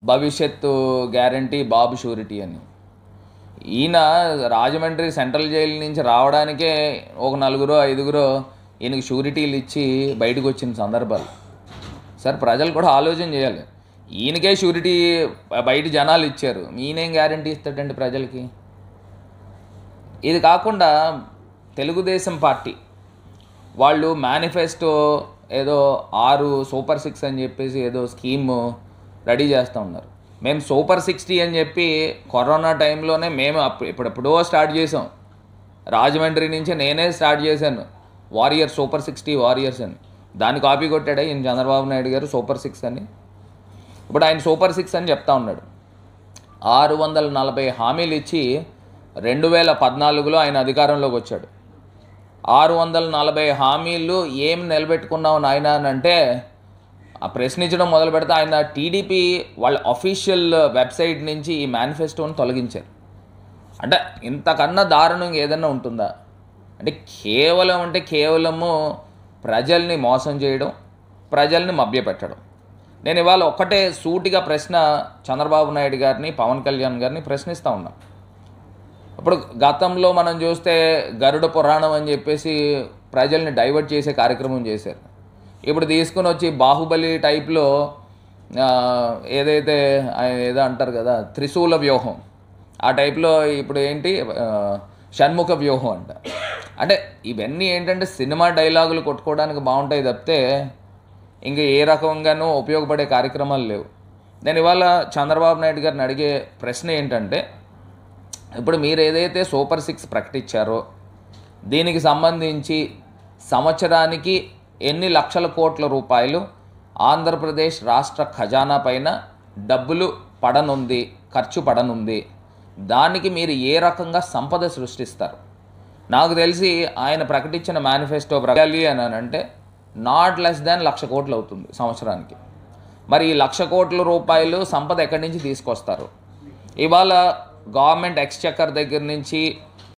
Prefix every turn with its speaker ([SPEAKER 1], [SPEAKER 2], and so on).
[SPEAKER 1] భవిష్యత్తు గ్యారంటీ బాబు షూరిటీ అని. ఈయన రాజమండ్రి సెంట్రల్ జైలు నుంచి రావడానికే ఒక 4-5 ఈయనకి షూరిటీలు ఇచ్చి బయటకు వచ్చిన సందర్భాలు. సార్ ప్రజలు కూడా ఆలోచన చేయాలి. ఈయనకే షూరిటీ బయట జనాలు ఇచ్చారు, ఈయనేం గ్యారంటీ ఇస్తాడండి ప్రజలకి? ఇది కాకుండా తెలుగుదేశం పార్టీ వాళ్ళు మేనిఫెస్టో ఏదో 6 సూపర్ 6 అని చెప్పేసి ఏదో స్కీమ్ రెడీ చేస్తూ ఉన్నారు. మేము సూపర్ 60 అని చెప్పి కరోనా టైంలోనే మేము ఇప్పుడెప్పుడో స్టార్ట్ చేసాం. రాజమండ్రి నుంచి నేనే స్టార్ట్ చేశాను వారియర్ సూపర్ 60 వారియర్స్ అని. దాన్ని కాపీ కొట్టాడే ఈయన చంద్రబాబు నాయుడు గారు సూపర్ 6 అని. ఇప్పుడు ఆయన సూపర్ 6 అని చెప్తా ఉన్నాడు. 640 హామీలు ఇచ్చి 2014లో ఆయన అధికారంలోకి వచ్చాడు. 640 హామీలు ఏం నిలబెట్టుకున్నావు నాయన అని అంటే ఆ ప్రశ్నించడం మొదలు పెడితే ఆయన టీడీపీ వాళ్ళ అఫీషియల్ వెబ్సైట్ నుంచి ఈ మేనిఫెస్టోని తొలగించారు. అంటే ఇంతకన్నా దారుణంగా ఏదన్నా ఉంటుందా? అంటే కేవలము ప్రజల్ని మోసం చేయడం, ప్రజల్ని మభ్యపెట్టడం. నేను ఇవాళ ఒక్కటే సూటిగా ప్రశ్న చంద్రబాబు నాయుడు గారిని, పవన్ కళ్యాణ్ గారిని ప్రశ్నిస్తూ ఉన్నాం. ఇప్పుడు గతంలో మనం చూస్తే గరుడ పురాణం అని చెప్పేసి ప్రజల్ని డైవర్ట్ చేసే కార్యక్రమం చేశారు. ఇప్పుడు తీసుకుని వచ్చి బాహుబలి టైప్లో ఏదైతే ఏదో అంటారు కదా త్రిశూల వ్యూహం, ఆ టైప్లో ఇప్పుడు ఏంటి షణ్ముఖ వ్యూహం అంట. అంటే ఇవన్నీ ఏంటంటే సినిమా డైలాగులు కొట్టుకోవడానికి బాగుంటాయి తప్పితే ఇంకా ఏ రకంగానూ ఉపయోగపడే కార్యక్రమాలు లేవు. నేను ఇవాళ చంద్రబాబు నాయుడు గారిని అడిగే ప్రశ్న ఏంటంటే, ఇప్పుడు మీరు ఏదైతే సూపర్ 6 ప్రకటించారో దీనికి సంబంధించి సంవత్సరానికి ఎన్ని లక్షల కోట్ల రూపాయలు ఆంధ్రప్రదేశ్ రాష్ట్ర ఖజానా పైన డబ్బులు పడనుంది, ఖర్చు పడనుంది, దానికి మీరు ఏ రకంగా సంపద సృష్టిస్తారు? నాకు తెలిసి ఆయన ప్రకటించిన మేనిఫెస్టో ప్రకాలి అని అంటే నాట్ లెస్ దాన్ 1,00,000 కోట్లు అవుతుంది సంవత్సరానికి. మరి ఈ 1,00,000 కోట్ల రూపాయలు సంపద ఎక్కడి నుంచి తీసుకొస్తారు? ఇవాళ గవర్నమెంట్ ఎక్స్చెక్కర్ దగ్గర నుంచి